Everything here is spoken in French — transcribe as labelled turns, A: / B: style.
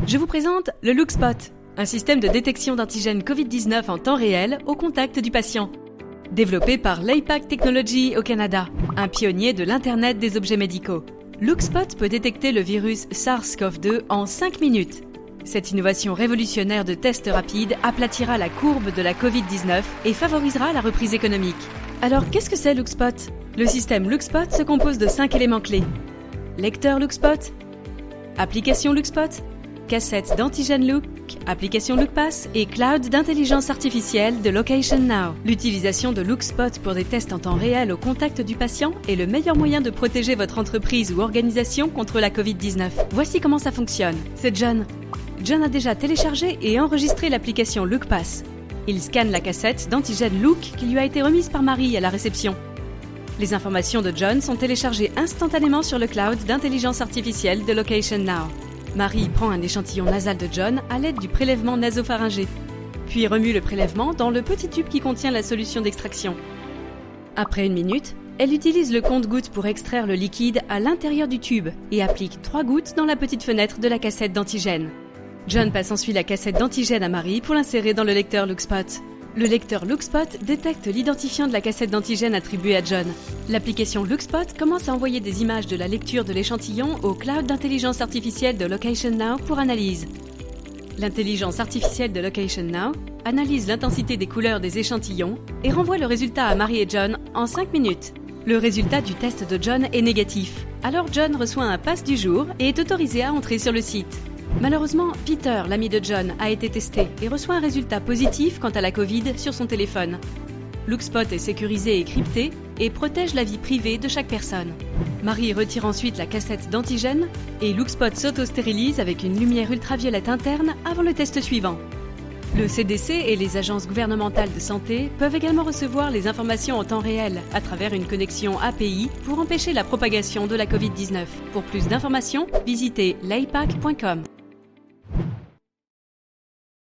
A: Je vous présente le LookSpot, un système de détection d'antigènes Covid-19 en temps réel au contact du patient. Développé par l'APAC Technology au Canada, un pionnier de l'Internet des objets médicaux. LookSpot peut détecter le virus SARS-CoV-2 en 5 minutes. Cette innovation révolutionnaire de tests rapides aplatira la courbe de la Covid-19 et favorisera la reprise économique. Alors qu'est-ce que c'est LookSpot? Le système LookSpot se compose de 5 éléments clés. Lecteur LookSpot, application LookSpot, cassette d'antigène Look, application LookPass et cloud d'intelligence artificielle de Location Now. L'utilisation de LookSpot pour des tests en temps réel au contact du patient est le meilleur moyen de protéger votre entreprise ou organisation contre la Covid-19. Voici comment ça fonctionne. C'est John. John a déjà téléchargé et enregistré l'application LookPass. Il scanne la cassette d'antigène Look qui lui a été remise par Marie à la réception. Les informations de John sont téléchargées instantanément sur le cloud d'intelligence artificielle de Location Now. Marie prend un échantillon nasal de John à l'aide du prélèvement nasopharyngé, puis remue le prélèvement dans le petit tube qui contient la solution d'extraction. Après 1 minute, elle utilise le compte-gouttes pour extraire le liquide à l'intérieur du tube et applique 3 gouttes dans la petite fenêtre de la cassette d'antigène. John passe ensuite la cassette d'antigène à Marie pour l'insérer dans le lecteur LookSpot. Le lecteur LookSpot détecte l'identifiant de la cassette d'antigène attribuée à John. L'application LookSpot commence à envoyer des images de la lecture de l'échantillon au cloud d'intelligence artificielle de Location Now pour analyse. L'intelligence artificielle de Location Now analyse l'intensité des couleurs des échantillons et renvoie le résultat à Marie et John en 5 minutes. Le résultat du test de John est négatif. Alors John reçoit un pass du jour et est autorisé à entrer sur le site. Malheureusement, Peter, l'ami de John, a été testé et reçoit un résultat positif quant à la Covid sur son téléphone. LookSpot est sécurisé et crypté et protège la vie privée de chaque personne. Marie retire ensuite la cassette d'antigène et LookSpot s'auto-stérilise avec une lumière ultraviolette interne avant le test suivant. Le CDC et les agences gouvernementales de santé peuvent également recevoir les informations en temps réel à travers une connexion API pour empêcher la propagation de la Covid-19. Pour plus d'informations, visitez lapac.com.